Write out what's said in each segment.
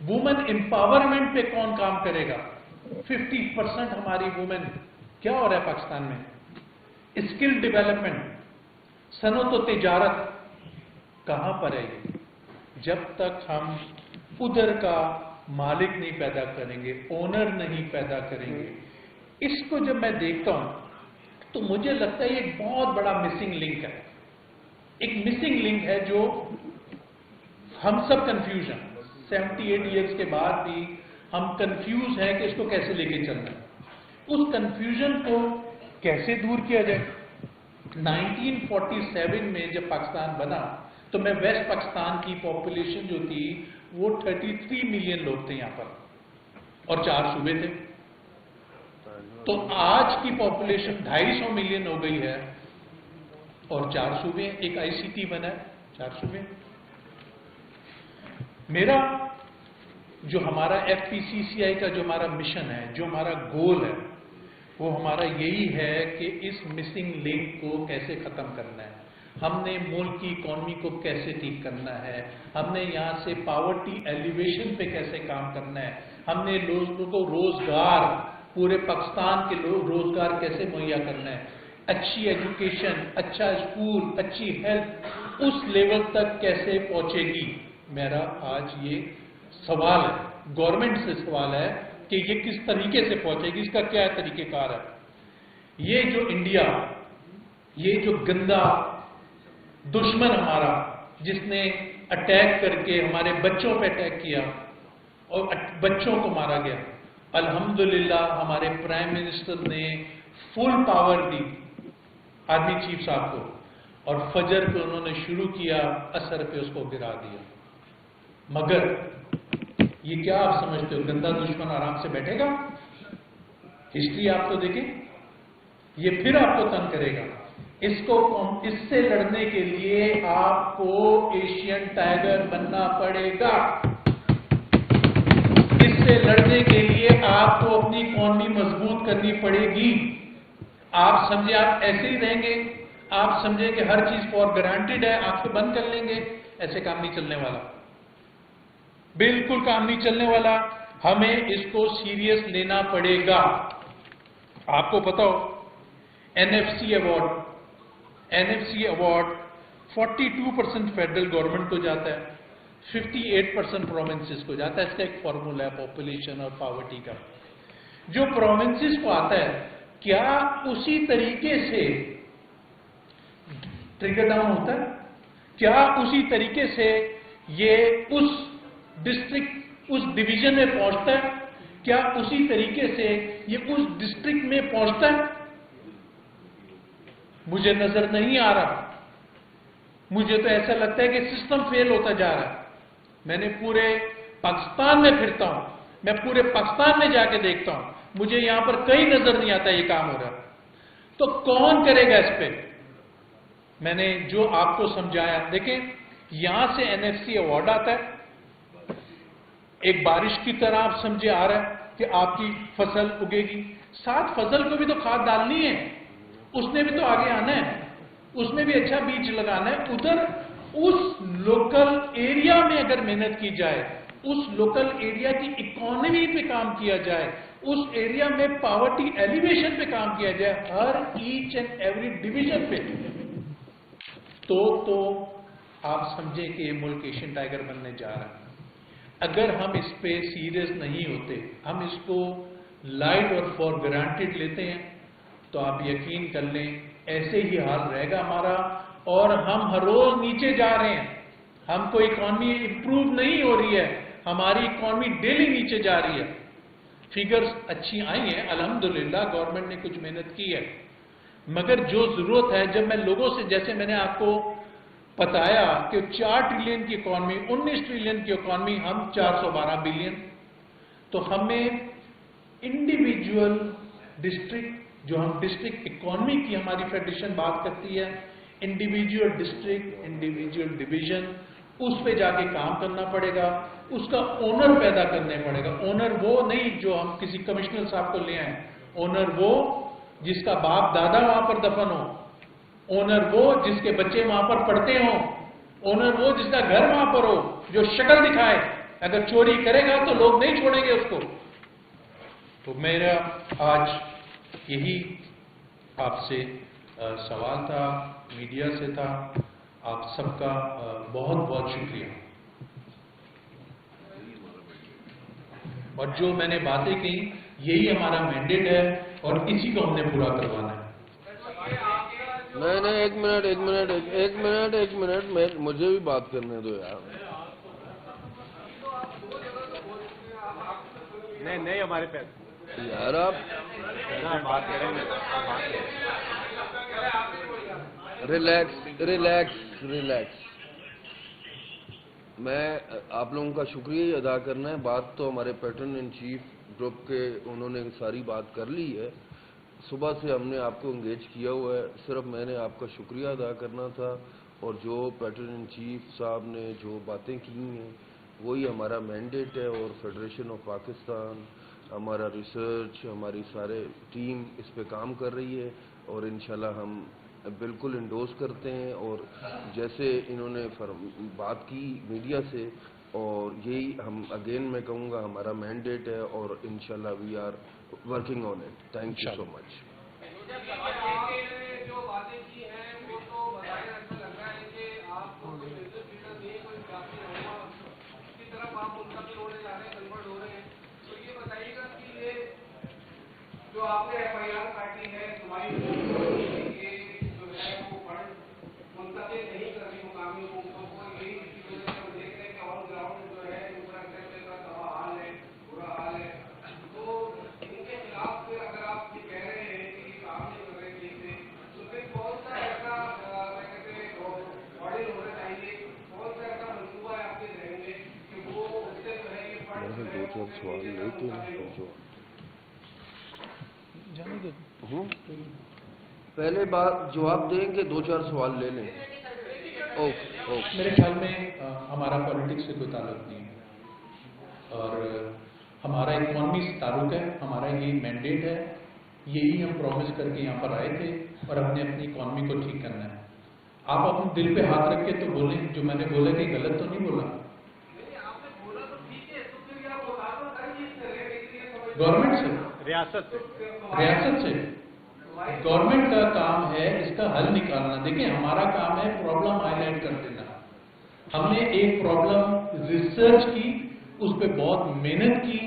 Women empowerment पे कौन काम करेगा? 50% हमारी वुमेन, क्या हो रहा है पाकिस्तान में? स्किल डेवलपमेंट, सनत और तिजारत कहां पर है? जब तक हम उधर का मालिक नहीं पैदा करेंगे, ओनर नहीं पैदा करेंगे, इसको जब मैं देखता हूं तो मुझे लगता है ये एक बहुत बड़ा मिसिंग लिंक है। एक मिसिंग लिंक है जो हम सब कंफ्यूजन, 78 इयर्स के बाद भी हम कंफ्यूज हैं कि इसको कैसे लेके चलना है। उस कंफ्यूजन को कैसे दूर किया जाए? 1947 में जब पाकिस्तान बना तो मैं वेस्ट पाकिस्तान की पॉपुलेशन जो थी वो 33 मिलियन लोग थे यहां पर और 4 सूबे थे। तो आज की पॉपुलेशन 250 मिलियन हो गई है और 4 सूबे, एक आईसीटी बना है, 4 सूबे। मेरा जो हमारा एफपीसीसीआई का जो हमारा मिशन है, जो हमारा गोल है, वो हमारा यही है कि इस मिसिंग लिंक को कैसे खत्म करना है। हमने मुल्क की इकॉनमी को कैसे ठीक करना है, हमने यहां से पावर्टी एलिवेशन पे कैसे काम करना है, हमने लोगों को रोजगार, पूरे पाकिस्तान के लोग रोजगार कैसे मुहैया करना है, अच्छी एजुकेशन, अच्छा स्कूल, अच्छी हेल्थ उस लेवल तक कैसे पहुंचेगी। मेरा आज ये सवाल है, गवर्नमेंट से सवाल है कि ये किस तरीके से पहुंचेगी, इसका क्या तरीकेकार है। ये जो इंडिया, ये जो गंदा दुश्मन हमारा, जिसने अटैक करके हमारे बच्चों पे अटैक किया और बच्चों को मारा गया, अल्हम्दुलिल्लाह हमारे प्राइम मिनिस्टर ने फुल पावर दी आर्मी चीफ साहब को और फजर पे उन्होंने शुरू किया, असर पे उसको गिरा दिया। मगर ये क्या आप समझते हो, गंदा दुश्मन आराम से बैठेगा? हिस्ट्री आप तो देखें, ये फिर आपको तंग करेगा। इससे लड़ने के लिए आपको एशियन टाइगर बनना पड़ेगा। इससे लड़ने के लिए आपको अपनी इकॉनमी मजबूत करनी पड़ेगी। आप समझे आप ऐसे ही रहेंगे, आप समझे कि हर चीज फॉर गारंटेड है, आंखें बंद कर लेंगे, ऐसे काम नहीं चलने वाला, बिल्कुल काम नहीं चलने वाला। हमें इसको सीरियस लेना पड़ेगा। आपको पता हो एनएफसी अवार्ड 42% फेडरल गवर्नमेंट को जाता है, 58% प्रोविंसेस को जाता है। इसका एक फॉर्मूला है पॉपुलेशन और पॉवर्टी का। जो प्रोविंसेस को आता है, क्या उसी तरीके से ट्रिकल डाउन होता है? क्या उसी तरीके से ये उस डिस्ट्रिक्ट, उस डिवीजन में पहुंचता है? क्या उसी तरीके से ये उस डिस्ट्रिक्ट में पहुंचता है? मुझे नजर नहीं आ रहा। मुझे तो ऐसा लगता है कि सिस्टम फेल होता जा रहा है। मैंने पूरे पाकिस्तान में फिरता हूं, मैं पूरे पाकिस्तान में जाके देखता हूं, मुझे यहां पर कहीं नजर नहीं आता ये काम हो रहा। तो कौन करेगा इस पे? मैंने जो आपको समझाया, देखें यहां से एनएफसी अवार्ड आता है, एक बारिश की तरह आप समझे आ रहा है कि आपकी फसल उगेगी, साथ फसल को भी तो खाद डालनी है, उसने भी तो आगे आना है, उसमें भी अच्छा बीज लगाना है। उधर उस लोकल एरिया में अगर मेहनत की जाए, उस लोकल एरिया की इकोनॉमी पे काम किया जाए, उस एरिया में पॉवर्टी एलिवेशन पे काम किया जाए, हर ईच एंड एवरी डिवीजन पे, तो आप समझे कि ये मुल्क एशियन टाइगर बनने जा रहा है। अगर हम इस पे सीरियस नहीं होते, हम इसको लाइट और फॉर ग्रांटेड लेते हैं, तो आप यकीन कर लें ऐसे ही हाल रहेगा हमारा, और हम हर रोज नीचे जा रहे हैं। हमको इकॉनमी इंप्रूव नहीं हो रही है, हमारी इकॉनमी डेली नीचे जा रही है। फिगर्स अच्छी आई हैं अल्हम्दुलिल्लाह, गवर्नमेंट ने कुछ मेहनत की है, मगर जो जरूरत है, जब मैं लोगों से, जैसे मैंने आपको बताया कि 4 ट्रिलियन की इकॉनमी, 19 ट्रिलियन की इकॉनमी, हम 412 बिलियन, तो हमें इंडिविजुअल डिस्ट्रिक्ट, जो हम डिस्ट्रिक्ट इकॉनमी की हमारी फेडरेशन बात करती है, इंडिविजुअल डिस्ट्रिक्ट, इंडिविजुअल डिवीजन, उस पे जाके काम करना पड़ेगा, उसका ओनर पैदा करने पड़ेगा। ओनर वो नहीं जो हम किसी कमिश्नर साहब को ले आए, ओनर वो जिसका बाप दादा वहां पर दफन हो, ओनर वो जिसके बच्चे वहां पर पढ़ते हो, ओनर वो जिसका घर वहां पर हो, जो शक्ल दिखाए اگر چوری کرے گا تو لوگ نہیں چھوڑیں گے اس کو. تو میرا آج یہی آپ سے سوال تھا, میڈیا سے تھا. آپ سب کا بہت بہت شکریہ. اور جو میں نے باتیں کی یہی ہمارا مینڈیٹ ہے اور اسی کو ہم نے پورا کروانا ہے. نہیں ایک منٹ مجھے بھی بات کرنے دو یار. نہیں ہمارے پیسے یار آپ بات کریں گے. ریلیکس. میں آپ لوگوں کا شکریہ ہی ادا کرنا ہے. بات تو ہمارے پیٹرن ان چیف گروپ کے انہوں نے ساری بات کر لی ہے. صبح سے ہم نے آپ کو انگیج کیا ہوا ہے. صرف میں نے آپ کا شکریہ ادا کرنا تھا. اور جو پیٹرن ان چیف صاحب نے جو باتیں کی ہیں وہی ہمارا مینڈیٹ ہے. اور فیڈریشن آف پاکستان, ہمارا ریسرچ, ہماری سارے ٹیم اس پہ کام کر رہی ہے. اور انشاءاللہ ہم بالکل انڈوز کرتے ہیں. اور جیسے انہوں نے بات کی میڈیا سے, اور یہی ہم اگین میں کہوں گا ہمارا مینڈیٹ ہے. اور انشاءاللہ we are working on it. Thank you so much. جو باتیں کی ہیں وہ تو بظاہر ایسا لگ رہا ہے کہ آپ کو کوئی بزنس لیڈر نہیں, کوئی کافی رہنما کی طرف آپ منتقل ہونے جا رہے ہیں, کنورٹ ہو رہے ہیں. تو یہ بتائیے گا کہ یہ جو آپ نے ایف آئی آر کاٹی ہے تمہاری جو ہے وہ فنڈ منتقل نہیں کر رہی مقامی حکومتوں کو, یہی اس کی وجہ سے ہم دیکھ رہے ہیں کہ آن گراؤنڈ جو ہے انفراسٹرکچر کا تباہ حال ہے, برا حال ہے. تو ان کے خلاف پھر اگر آپ یہ کہہ رہے ہیں کہ یہ کام نہیں کر رہے ٹھیک سے, تو پھر کون سا ایسا کہتے ہیں ماڈل ہونا چاہیے, کون سا ایسا منصوبہ ہے آپ کے ذہن میں کہ وہ اس سے جو ہے یہ فنڈ پہلے بات جواب دیں کہ 2-4 سوال لے لیں. میرے خیال میں ہمارا پالیٹکس سے کوئی تعلق نہیں ہے, اور ہمارا اکانومی سے تعلق ہے. ہمارا یہ مینڈیٹ ہے, یہی ہم پرومس کر کے یہاں پر آئے تھے, اور ہم نے اپنی اکانومی کو ٹھیک کرنا ہے. آپ اپنے دل پہ ہاتھ رکھ کے تو بولیں, جو میں نے بولا کہ غلط تو نہیں بولا. گورنمنٹ سے, ریاست سے گورنمنٹ کا کام ہے اس کا حل نکالنا. دیکھیں ہمارا کام ہے پرابلم ہائی لائٹ کر دینا. ہم نے ایک پرابلم ریسرچ کی, اس پہ بہت محنت کی,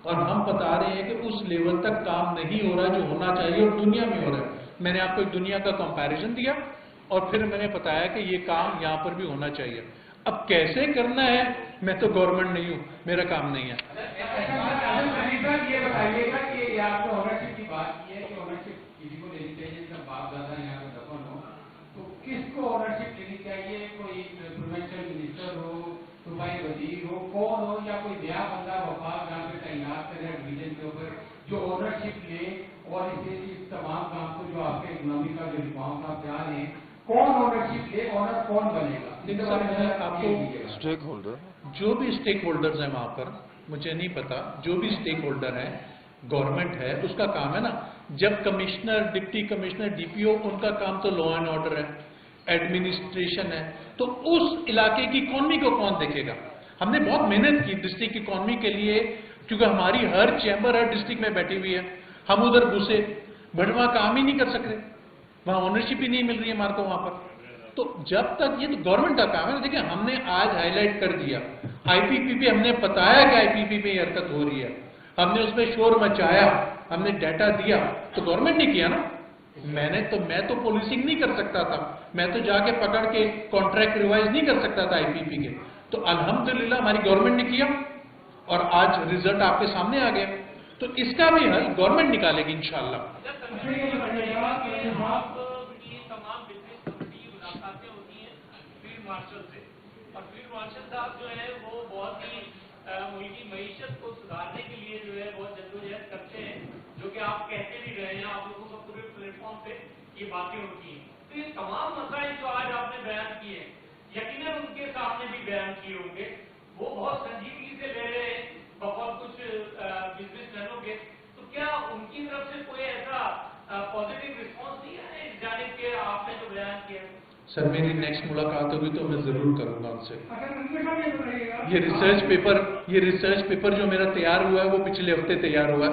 اور ہم بتا رہے ہیں کہ اس لیول تک کام نہیں ہو رہا جو ہونا چاہیے اور دنیا میں ہو رہا ہے. میں نے آپ کو ایک دنیا کا کمپیریزن دیا, اور پھر میں نے بتایا کہ یہ کام یہاں پر بھی ہونا چاہیے. اب کیسے کرنا ہے, میں تو گورنمنٹ نہیں ہوں, میرا کام نہیں ہے. یہ بتائیے گا کہ آپ کو اونرشپ کی بات کی ہے کہ اونرشپ کسی کو لینی چاہیے جس کا باپ دادا یہاں پہ دفن ہو, تو کس کو اونرشپ لینی چاہیے؟ کوئی پروونشل منسٹر ہو, صوبائی وزیر ہو, کون ہو, یا کوئی نیا بندہ وفاق جہاں پہ تعینات کرے ڈویژن کے اوپر جو اونرشپ لے اور اس تمام کام کو جو آپ کے اکنامی کا جو ریفارم کا پلان ہے کون اونرشپ لے, اونر کون بنے گا؟ آپ کو اسٹیک ہولڈر, جو بھی اسٹیک ہولڈرز ہیں وہاں پر, مجھے نہیں پتا, جو بھی اسٹیک ہولڈر ہیں, گورنمنٹ ہے, اس کا کام ہے نا. جب commissioner, deputy commissioner, D P O, ان کا کام تو لا اینڈ آرڈر ہے, ایڈمنسٹریشن ہے, تو اس علاقے کی اکانومی کو کون دیکھے گا؟ ہم نے بہت محنت کی ڈسٹرکٹ اکانومی کے لیے, کیونکہ ہماری ہر چیمبر ہر ڈسٹرکٹ میں بیٹھی ہوئی ہے. ہم ادھر گھسے, بٹ وہاں کام ہی نہیں کر سکتے, وہاں اونرشپ ہی نہیں مل رہی ہے ہمارے کو وہاں پر. تو جب تک, یہ تو گورنمنٹ کا کام ہے. دیکھیں ہم نے آج ہائی لائٹ کر دیا, آئی پی پی پہ ہم نے بتایا کہ آئی پی پی پہ یہ حرکت ہو رہی ہے, ہم نے اس پہ شور مچایا, ہم نے ڈیٹا دیا, تو گورنمنٹ نے کیا نا. میں تو پولیسنگ نہیں کر سکتا تھا, میں تو جا کے پکڑ کے کانٹریکٹ ریوائز نہیں کر سکتا تھا آئی پی پی کے. تو الحمدللہ ہماری گورنمنٹ نے کیا, اور آج رزلٹ آپ کے سامنے آ گیا. تو اس کا بھی حل گورنمنٹ نکالے گی انشاءاللہ. مارشل سے, اور فیلڈ مارشل صاحب جو ہے وہ بہت ہی ملکی معیشت کو سدھارنے کے لیے جو ہے بہت جدوجہد کرتے ہیں, جو کہ آپ کہتے بھی رہے ہیں, آپ لوگوں کو پورے پلیٹ فارم پہ یہ باتیں ہوتی ہیں. تو یہ تمام مسائل جو آج آپ نے بیان کیے ہیں, یقیناً ان کے سامنے بھی بیان کیے ہوں گے, وہ بہت سنجیدگی سے لے رہے ہیں بہت کچھ بزنس مینوں کے. تو کیا ان کی طرف سے کوئی ایسا پازیٹیو رسپانس نہیں ہے اس جانب کے آپ نے جو بیان کیا ہے؟ सर मेरी नेक्स्ट मुलाकात होगी तो मैं जरूर करूंगा उनसे। ये रिसर्च पेपर जो मेरा तैयार हुआ है वो पिछले हफ्ते तैयार हुआ है,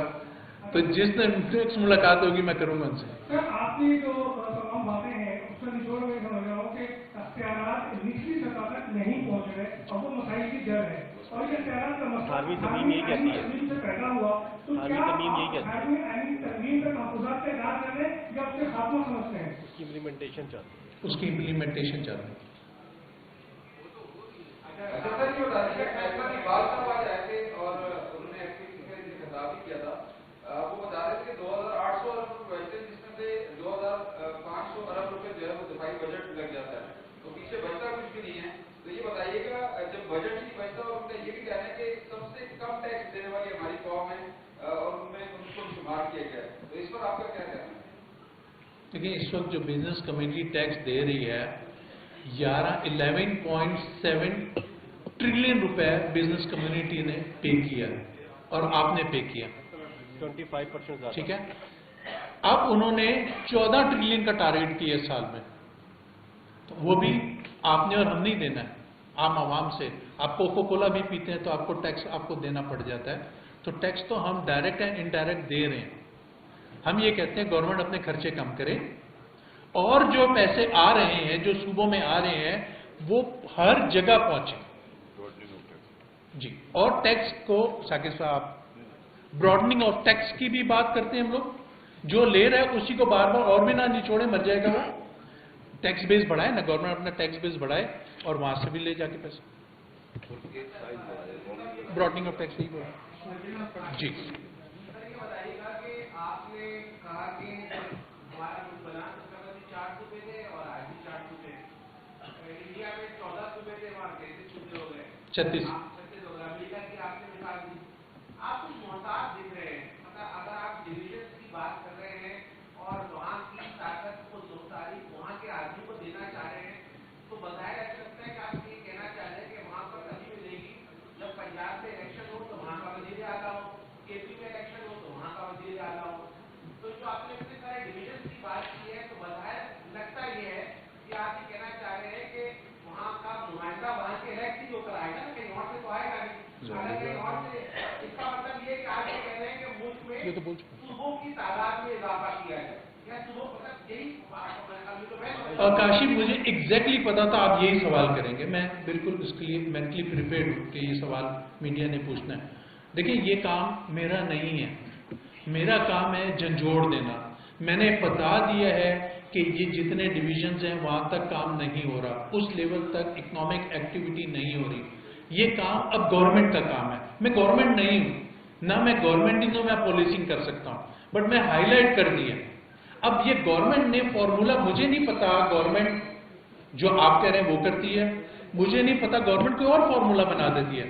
तो जिस दिन नेक्स्ट मुलाकात होगी मैं करूंगा उनसे। सर आपकी जो तमाम बातें हैं उसका निचोड़ में समझ रहा हूँ कि अख्तियारात निचली सतह तक नहीं पहुंच रहे और वो मसाइल की जड़ है, और ये अख्तियारात का मसला हार्वी तमीम यही कहती है। से पैदा हुआ, तो हार्वी क्या तमीम यही कहती है। हार्वी तमीम का तहफ़्फ़ुज़ात से इलाज कर रहे हैं या उसके खात्मा समझते हैं? उसकी इम्प्लीमेंटेशन चाहते हैं। उसकी इम्प्लीमेंटेशन चल रही है। अच्छा सर, ये बता दीजिए फैसला की बात करवा जाए थे और उन्होंने एफपीसी से खिताब भी किया था, वो बता रहे थे कि 2800 अरब रुपए बचते, जिसमें से 2500 अरब रुपए जो है वो दिफाई बजट लग जाता है, तो पीछे बचता कुछ भी नहीं है। तो ये बताइएगा जब बजट नहीं बचता, और उनका ये भी कहना है कि सबसे कम टैक्स देने वाली हमारी कौम है और उनमें उनको शुमार किया गया है, तो इस पर आपका क्या कहना है? देखिए इस वक्त जो बिजनेस कम्युनिटी टैक्स दे रही है 11.7 ट्रिलियन रुपए बिजनेस कम्युनिटी ने पे किया और आपने पे किया, 25% ठीक है। अब उन्होंने 14 ट्रिलियन का टारगेट किया साल में, तो वो भी आपने और हम नहीं देना है, आम आवाम से। आप कोको कोला भी पीते हैं तो आपको टैक्स आपको देना पड़ जाता है, तो टैक्स तो हम डायरेक्ट एंड इनडायरेक्ट दे रहे हैं। हम ये कहते हैं गवर्नमेंट अपने खर्चे कम करे और जो पैसे आ रहे हैं, जो सूबों में आ रहे हैं, वो हर जगह पहुंचे जी। और टैक्स को साकिब साहब ब्रॉडनिंग ऑफ टैक्स की भी बात करते हैं हम लोग, जो ले रहा है उसी को बार बार और भी ना निचोड़े, मर जाएगा वो। टैक्स बेस बढ़ाए ना, गवर्नमेंट अपना टैक्स बेस बढ़ाए और वहां से भी ले जाके पैसे, ब्रॉडनिंग ऑफ टैक्स ही बोला जी। आपने कहा कि हमारा मुल्क बना उसका कभी 4 सूबे थे और आज भी 4 सूबे, इंडिया में 14 सूबे थे, वहाँ 33 सूबे हो गए, 36 हो गए। अमेरिका की आपने मिसाल दी, आप कुछ मोहताज दिख रहे हैं। मतलब अगर आप डिविजन की बात कर रहे हैं और वहाँ की ताकत को सारी वहाँ के आदमी को देना चाह रहे हैं, तो बताया ऐसा लगता है कि आप ये कहना चाह रहे हैं कि वहाँ पर तभी मिलेगी जब पंजाब में इलेक्शन हो तो वहाँ का वजीर आला हो, केपी में इलेक्शन हो तो वहाँ का वजीर आला हो। तो जो आपने इतने सारे डिविजन की बात की है, तो बताया लगता ये है कि आप ये कहना चाह रहे हैं कि वहाँ का नुमाइंदा वहाँ के इलेक्ट ही होकर आएगा ना, कहीं और से तो आएगा नहीं। हालांकि और से इसका मतलब ये कि आप ये कह रहे हैं कि मुल्क में सूबों की तादाद में इजाफा किया जाए, या सूबों मतलब यही काशी, मुझे एग्जैक्टली पता था आप यही सवाल करेंगे, मैं बिल्कुल इसके लिए मेंटली प्रिपेयर्ड हूँ कि ये सवाल मीडिया ने पूछना है। देखिए ये काम मेरा नहीं है, मेरा काम है झंझोड़ देना। मैंने बता दिया है कि ये जितने डिविजन्स हैं वहां तक काम नहीं हो रहा, उस लेवल तक इकोनॉमिक एक्टिविटी नहीं हो रही। ये काम अब गवर्नमेंट का काम है। मैं गवर्नमेंट नहीं हूं, ना मैं गवर्नमेंट हूं, मैं पॉलिसिंग कर सकता हूं, बट मैं हाईलाइट कर दिया। अब ये गवर्नमेंट ने फॉर्मूला, मुझे नहीं पता गवर्नमेंट जो आप कह रहे हैं वो करती है, मुझे नहीं पता गवर्नमेंट कोई और फॉर्मूला बना देती है,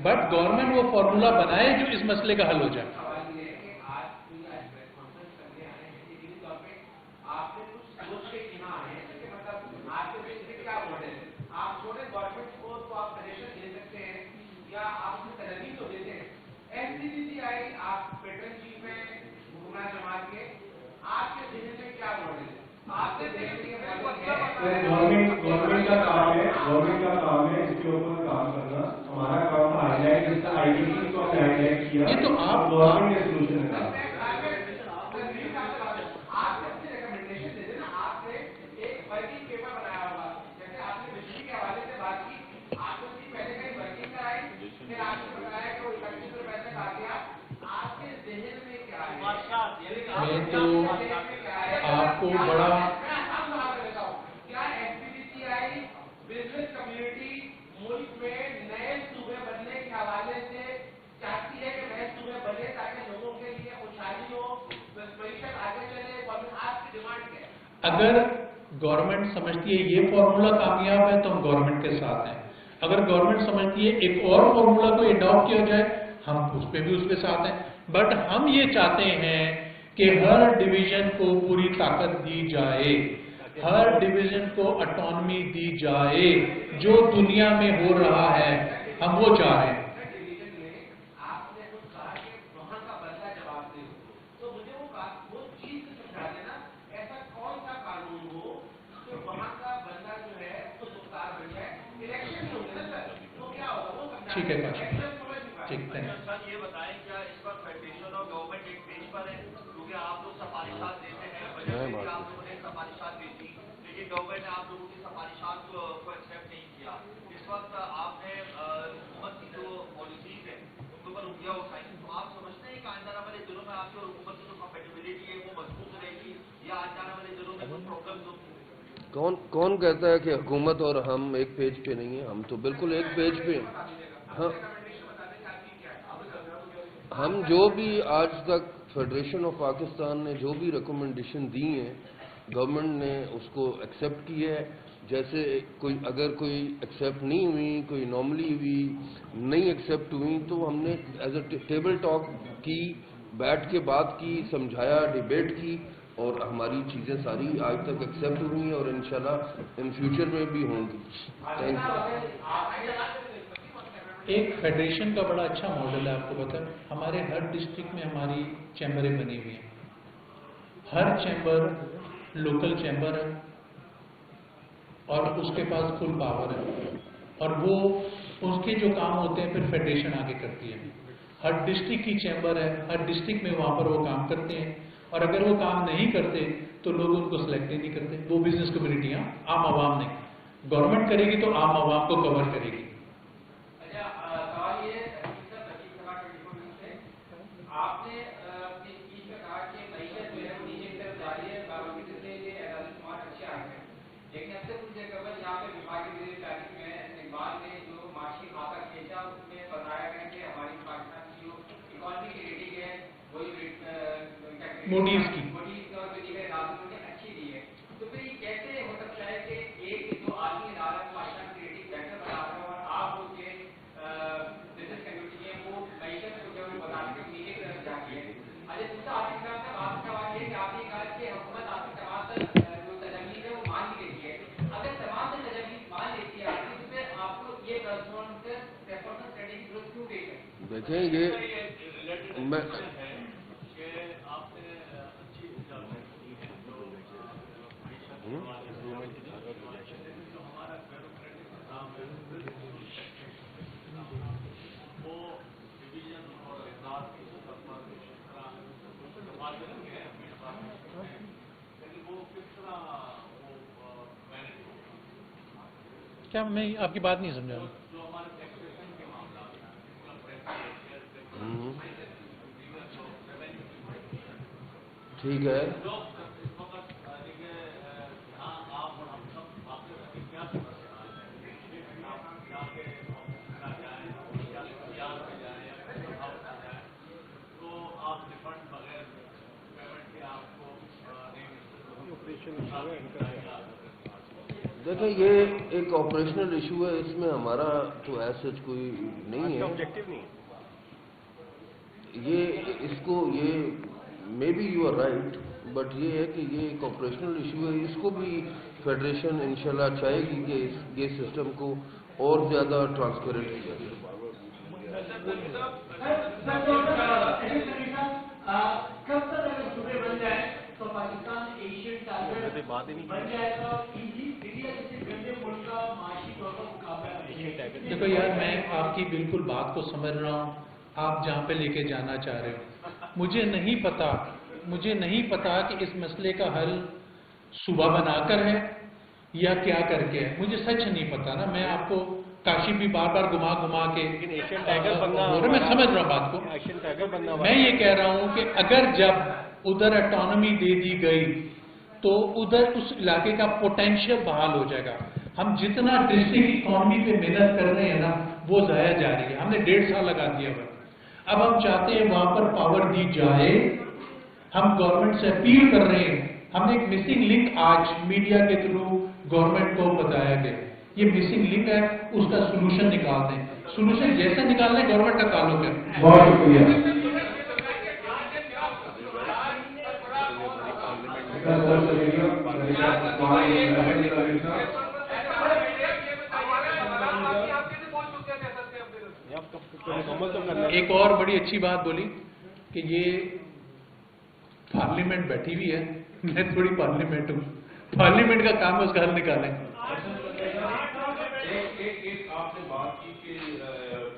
बट गवर्नमेंट वो फॉर्मूला बनाए जो इस मसले का हल हो जाए। गवर्नमेंट का काम है इसके ऊपर काम करना। हमारा काम हाईलाइट, इसका आइडेंटिटी को हमने हाईलाइट किया, ये तो आप गवर्नमेंट ने सोल्यूशन निकाला। मैं तो आपको बड़ा बिजनेस कम्युनिटी मुल्क में नए सूबे बनने के हवाले से चाहती है कि नए सूबे बने ताकि लोगों के लिए खुशहाली हो, मईशत आगे चले। आपकी डिमांड क्या है? अगर गवर्नमेंट समझती है ये फॉर्मूला कामयाब है तो हम गवर्नमेंट के साथ हैं। अगर गवर्नमेंट समझती है एक और फॉर्मूला को अडॉप्ट किया जाए, हम उस पर भी उसके साथ हैं। बट हम ये चाहते हैं कि हर डिवीजन को पूरी ताकत दी जाए, हर डिवीजन को ऑटोनॉमी दी जाए, जो दुनिया में हो रहा है हम वो चाह रहे हैं। आपने कुछ कहा कि वहां का बदला जवाब दे, तो मुझे वो चीज समझा देना, ऐसा कौन सा कानून हो जो वहां का बदला देखते हैं। सर ये बताएं क्या इस वक्त फेडरेशन और गवर्नमेंट एक पेज पर है, क्योंकि आप लोग सिफारिशात देते हैं, बजट में भी आप लोगों ने सिफारिशात दी थी, लेकिन गवर्नमेंट ने आप लोगों की सिफारिशात को एक्सेप्ट नहीं किया। इस वक्त आपने हुकूमत की जो पॉलिसीज है उनके ऊपर उंगलियां उठाई, तो आप समझते हैं कि आने वाले दिनों में आपकी और हुकूमत की जो कंपेटिबिलिटी है वो मजबूत रहेगी या आने वाले दिनों में कोई प्रॉब्लम होगी? कौन कहता है कि हुकूमत और हम एक पेज पे नहीं है? हम तो बिल्कुल एक पेज पे हैं। हाँ, हम जो भी आज तक फेडरेशन ऑफ पाकिस्तान ने जो भी रिकमेंडेशन दी हैं, गवर्नमेंट ने उसको एक्सेप्ट किया है। जैसे अगर कोई एक्सेप्ट नहीं हुई, कोई नॉर्मली हुई, नहीं एक्सेप्ट हुई, तो हमने एज अ टेबल टॉक की, बैठ के बात की, समझाया, डिबेट की, और हमारी चीज़ें सारी आज तक एक्सेप्ट हुई हैं और इंशाल्लाह इन फ्यूचर में भी होंगी। Thank you. एक फेडरेशन का बड़ा अच्छा मॉडल है, आपको पता है, हमारे हर डिस्ट्रिक्ट में हमारी चैम्बरें बनी हुई हैं। हर चैम्बर लोकल चैम्बर है और उसके पास फुल पावर है, और वो उसके जो काम होते हैं फिर फेडरेशन आगे करती है। हर डिस्ट्रिक्ट की चैम्बर है, हर डिस्ट्रिक्ट में वहाँ पर वो काम करते हैं, और अगर वो काम नहीं करते तो लोग उनको सिलेक्ट ही नहीं करते। वो बिजनेस कम्युनिटियाँ, आम आवाम नहीं। गवर्नमेंट करेगी तो आम आवाम को कवर करेगी। अच्छा, सवाल ये है, आपने अपनी स्पीच में कहा कि मईशत जो है वो नीचे की तरफ जा रही है, बाकी जितने ये समाज अच्छे आए हैं, लेकिन अब से कुछ देर कबल यहाँ पे विभागीय तारीख में इकबाल ने जो माशी खाता खींचा उसमें बताया गया कि हमारी पाकिस्तान की जो इकोनॉमी की रेटिंग है वही मूडीज की और दीगर इदारों ने अच्छी दी है। तो फिर ये कैसे हो सकता है कि एक जो आदमी इदारा पाकिस्तान की रेटिंग बेहतर बना रहा है और आप उसके बिजनेस कम्युनिटी है वो मईशत को जो बताने के नीचे की तरफ जाती है? अरे दूसरा आपके साथ आपका सवाल ये कि आपने कहा कि हुकूमत आपकी तमाम जो तजवीज़ है वो मान ही लेती है। अगर तमाम तजवीज़ मान लेती है आपकी, तो फिर आपको ये रेस्पॉन्स स्ट्रेटेजी क्यों देखें? देखें, ये मैं क्या, मैं आपकी बात नहीं समझा। ठीक है, देखिए ये एक ऑपरेशनल इशू है, इसमें हमारा तो ऐसा कोई नहीं है। ऑब्जेक्टिव नहीं ये maybe you are right, but ये है कि ये एक ऑपरेशनल इशू है। इसको भी फेडरेशन इंशाल्लाह चाहेगी कि ये सिस्टम को और ज्यादा ट्रांसपेरेंट किया जाए। कब तक अगर सूबे बन जाए तो पाकिस्तान एशियन टारगेट बन जाएगा? इंडिया जैसे गंदे मुल्क का माशी तौर पर मुकाबला। देखो यार, मैं आपकी बिल्कुल बात को समझ रहा हूँ, आप जहाँ पे लेके जाना चाह रहे हो। मुझे नहीं पता कि इस मसले का हल सूबा बनाकर है या क्या करके है, मुझे सच नहीं पता ना। मैं आपको काशी भी बार बार घुमा के एशियन टाइगर बनना, मैं समझ रहा हूँ बात को। एशियन टाइगर बनना, मैं ये कह रहा हूँ कि अगर जब उधर ऑटोनॉमी दे दी गई तो उधर उस इलाके का पोटेंशियल बहाल हो जाएगा। हम जितना डिस्ट्रिक्ट इकोनॉमी पे मेहनत कर रहे हैं ना, वो जाया जा रही है। हमने 1.5 साल लगा दिया हुआ, अब हम चाहते हैं वहां पर पावर दी जाए। हम गवर्नमेंट से अपील कर रहे हैं। हमने एक मिसिंग लिंक आज मीडिया के थ्रू गवर्नमेंट को बताया गया, ये मिसिंग लिंक है, उसका सोल्यूशन निकालते हैं। सोल्यूशन जैसे निकालना है गवर्नमेंट का ताल्लुक है। बहुत शुक्रिया। एक और बड़ी अच्छी बात बोली कि ये पार्लियामेंट बैठी हुई है, मैं थोड़ी पार्लियामेंट हूँ, पार्लियामेंट का काम है उसका हल निकालें। एक आपने बात की कि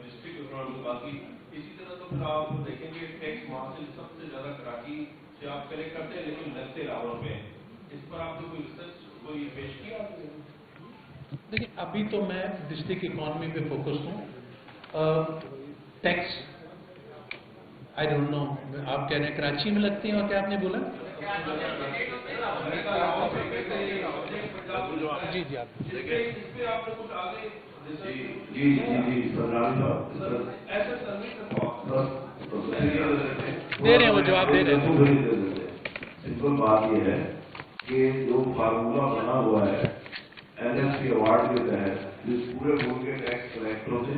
डिस्ट्रिक्ट इकोनॉमी बाकी इसी तरह तो फिर आप देखेंगे टैक्स वहाँ से सबसे ज्यादा कराची से आप कलेक्ट करते हैं, लेकिन लगते लाहौर पे। इस पर आपने कोई रिसर्च कोई पेश किया? देखिए, अभी तो मैं डिस्ट्रिक्ट इकोनॉमी पे फोकस हूँ। टैक्स आई डोंट नो, आप कह रहे हैं कराची में लगते हैं, और क्या आपने बोला? जी जी, आप दे रहे हैं, वो जवाब दे रहे हैं। सिंपल बात यह है कि जो फार्मूला बना हुआ है एनएफसी अवार्ड के तहत इस पूरे मुल्क के टैक्स कलेक्टरों से,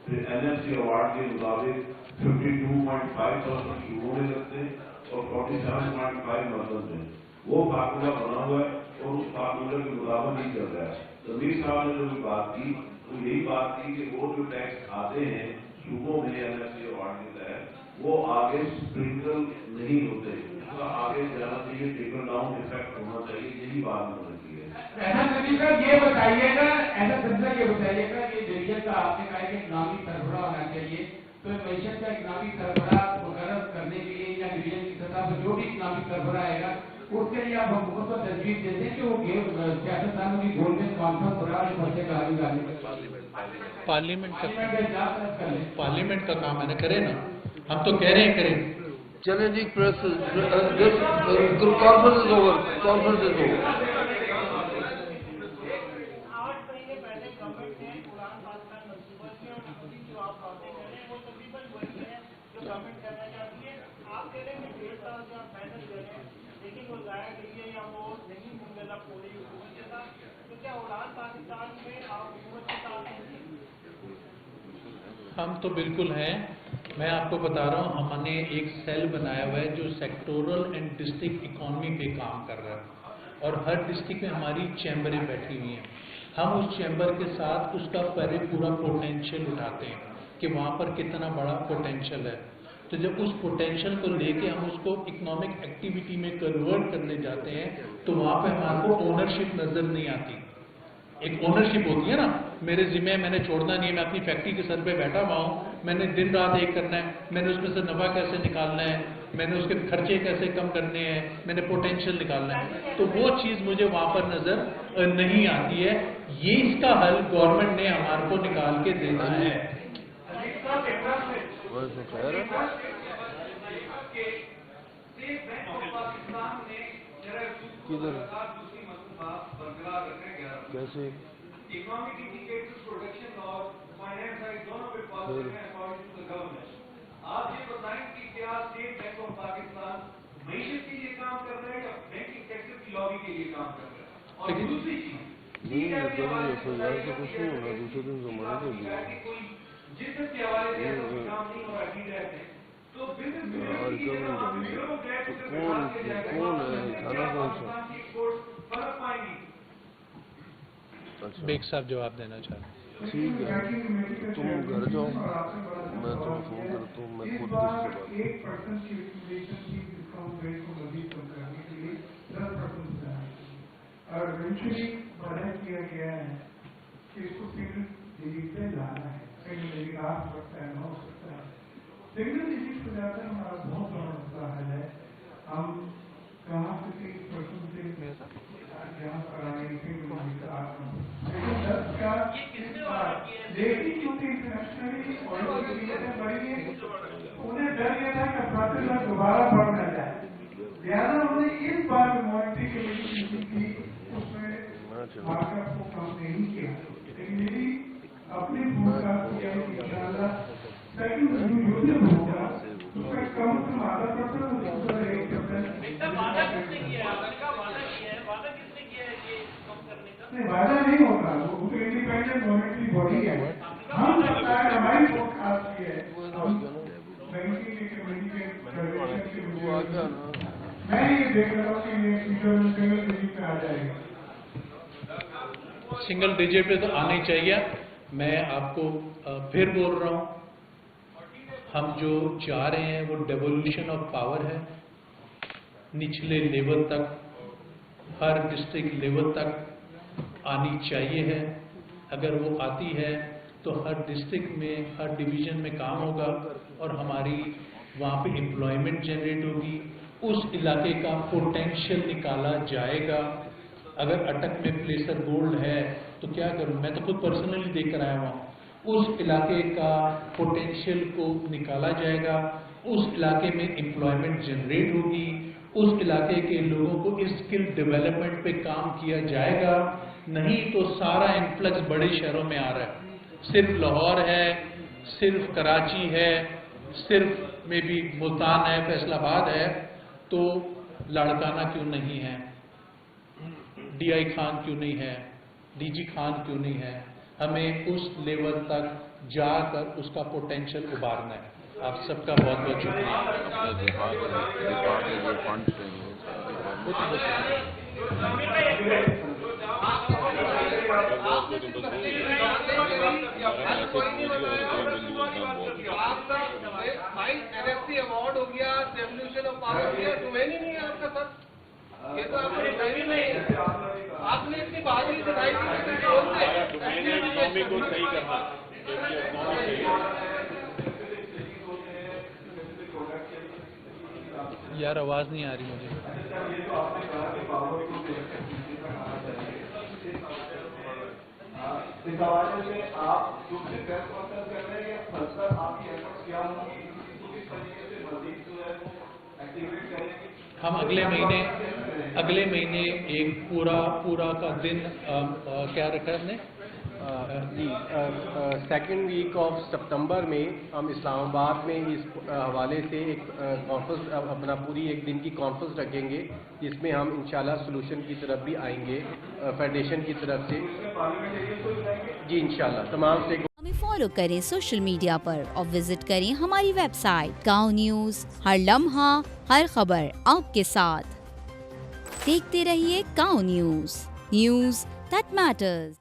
फिर एनएफसी अवार्ड के मुताबिक 52.5% यूरो लगते हैं और 47.5 मरकज में। वो फार्मूला बना हुआ है और उस फार्मूले के मुताबिक नहीं चल रहा है। जमीर साहब ने जो बात की तो यही बात की कि वो जो टैक्स आते हैं सूबों में एनएफसी अवार्ड के तहत, वो आगे स्प्रिंकल नहीं होते, उसका आगे जाना चाहिए, ट्रिकल डाउन इफेक्ट होना चाहिए, यही बात होनी चाहिए। ऐसा तरीका ये बताइएगा, ऐसा तरीका ये बताइएगा कि मीडिया का आपने कहा कि इस्लामी सरबराह होना चाहिए, तो मीडिया का इस्लामी सरबराह मुकर्रर करने के लिए या मीडिया की सतह पर जो भी इस्लामी सरबराह आएगा उसके लिए आप हुकूमत को तजवीज़ देते हैं कि वो सियासतदानों की गोल में कॉन्फ्रेंस हो रहा है, खर्चे का हल निकालने पार्लियामेंट का काम है ना, करे ना, हम तो कह रहे हैं करें। चलें जी, press conference is over, conference is over. 8 महीने पहले गवर्नमेंट ने उड़ान पाकिस्तान मंसूबा किया और जो आप बातें कर रहे हैं वो तकरीबन वही है जो गवर्नमेंट करना चाहती है। आप कह रहे हैं कि 1.5 साल से आप पैदल कर रहे हैं, लेकिन वो जाया गई है या वो नहीं मुंगला पूरी हुकूमत के साथ, तो क्या उड़ान पाकिस्तान में आप हुकूमत के साथ नहीं? हम तो बिल्कुल हैं। मैं आपको बता रहा हूँ, हमने एक सेल बनाया हुआ है जो सेक्टोरल एंड डिस्ट्रिक्ट इकोनॉमी पे काम कर रहा है, और हर डिस्ट्रिक्ट में हमारी चैम्बरें बैठी हुई हैं। हम उस चैम्बर के साथ उसका पहले पूरा पोटेंशियल उठाते हैं कि वहाँ पर कितना बड़ा पोटेंशियल है। तो जब उस पोटेंशियल को लेके हम उसको इकोनॉमिक एक्टिविटी में कन्वर्ट करने जाते हैं, तो वहाँ पे हमारे को ओनरशिप नजर नहीं आती। एक ओनरशिप होती है ना, मेरे जिम्मे मैंने छोड़ना नहीं है, मैं अपनी फैक्ट्री के सर पे बैठा हुआ हूँ, मैंने दिन रात एक करना है, मैंने उसमें से नफा कैसे निकालना है, मैंने उसके खर्चे कैसे कम करने हैं, मैंने पोटेंशियल निकालना है, तो वो चीज़ मुझे वहाँ पर नजर नहीं आती है। ये इसका हल गवर्नमेंट ने हमारे को निकाल के देना है। किधर कैसे इकोनॉमिक इंडिकेटर्स, प्रोडक्शन और फाइनेंस साइड दोनों पे पॉजिटिव है अकॉर्डिंग टू द गवर्नमेंट। आप ये बताएं कि क्या स्टेट बैंक ऑफ पाकिस्तान मईशत के लिए काम कर रहा है या बैंकिंग सेक्टर की लॉबी के लिए काम कर रहा है? और दूसरी चीज नहीं, से कुछ नहीं होना, दूसरे दिन जमाना तो कोई जिससे के हवाले से काम नहीं हो रहा ठीक रहते हैं, तो बिजनेस कौन है थाना कौन सा? फर्क पाएंगी। बेग साहब जवाब देना चाहते हैं। ठीक है, तुम घर जाओ, मैं तुम्हें फोन करता हूँ, मैं खुद किसी से बात। 1% की रिकमेंडेशन थी डिस्काउंट रेट को मजीद कम करने के लिए 10% बनाया, और इवेंचुअली वादा किया गया है कि इसको सिंगल डिजिट पे लाना है। कहीं मेरी आ सकता है, ना हो सकता है, सिंगल डिजिट पे जाकर हमारा बहुत बड़ा मसला हल है। हम कहाँ से 30% से यहाँ पर आएंगे, लेकिन क्योंकि इंटरनेशनली बढ़ी है, उन्हें डर यह था कि अफरातफरी दोबारा बढ़ न जाए, लिहाजा उन्होंने इस बार मॉनिटरी कमेटी की, उसमें मार्कअप को कम नहीं किया। लेकिन मेरी अपनी भूमिका यह है कि इंशाअल्लाह सेकंड यूनियन होगा, उसका कम से कम आधा परसेंट नहीं, वादा नहीं होता, वो तो इंडिपेंडेंट मॉनिटरी बॉडी है। हम लगता है हमारी फोरकास्ट है, बैंकिंग की कमेटी के मैं ये देख रहा हूँ कि ये सिंगल डिजिट पे आ जाएगा। सिंगल डिजिट पे तो आना ही चाहिए। मैं आपको फिर बोल रहा हूँ, हम जो चाह रहे हैं वो डेवोल्यूशन ऑफ पावर है, निचले लेवल तक, हर डिस्ट्रिक्ट लेवल तक आनी चाहिए है। अगर वो आती है तो हर डिस्ट्रिक्ट में, हर डिवीजन में काम होगा और हमारी वहाँ पे एम्प्लॉयमेंट जनरेट होगी, उस इलाके का पोटेंशियल निकाला जाएगा। अगर अटक में प्लेसर गोल्ड है तो क्या करूँ, मैं तो खुद पर्सनली देख कर आया हूँ, उस इलाके का पोटेंशियल को निकाला जाएगा, उस इलाके में एम्प्लॉयमेंट जनरेट होगी, उस इलाके के लोगों को स्किल डेवलपमेंट पे काम किया जाएगा। नहीं तो सारा इन्फ्लक्स बड़े शहरों में आ रहा है, सिर्फ लाहौर है, सिर्फ कराची है, सिर्फ में भी मुल्तान है, फैसलाबाद है, तो लाड़काना क्यों नहीं है, DI खान क्यों नहीं है, DG खान क्यों नहीं है? हमें उस लेवल तक जाकर उसका पोटेंशियल उभारना है। आप सबका बहुत बहुत शुक्रिया। NFC अवार्ड हो गया, रेवोल्यूशन ऑफ पावर हो गया, डोमेन ही नहीं है आपका सर। ये तो आपने बताई नहीं, आपने इतनी बात ही दिखाई थी को सही करना। यार आवाज नहीं आ रही मुझे। इस हवाले से आप दूसरे प्रेस कॉन्फ्रेंस कर रहे हैं या फलसर आपकी एफर्ट्स क्या होंगी, किस तरीके से मजीद जो है वो एक्टिवेट करेंगे? हम अगले महीने एक पूरा का दिन क्या रखा है हमने? जी, सेकेंड वीक ऑफ सितंबर में हम इस्लामाबाद में इस हवाले से एक कॉन्फ्रेंस, अपना पूरी एक दिन की कॉन्फ्रेंस रखेंगे, जिसमें हम इंशाल्लाह सोल्यूशन की तरफ भी आएंगे फेडरेशन की तरफ से। जी इंशाल्लाह तमाम से हमें फॉलो करें सोशल मीडिया पर और विजिट करें हमारी वेबसाइट गाँव न्यूज़। हर लम्हा हर खबर आपके साथ। देखते रहिए गाँव न्यूज़ दैट मैटर्स।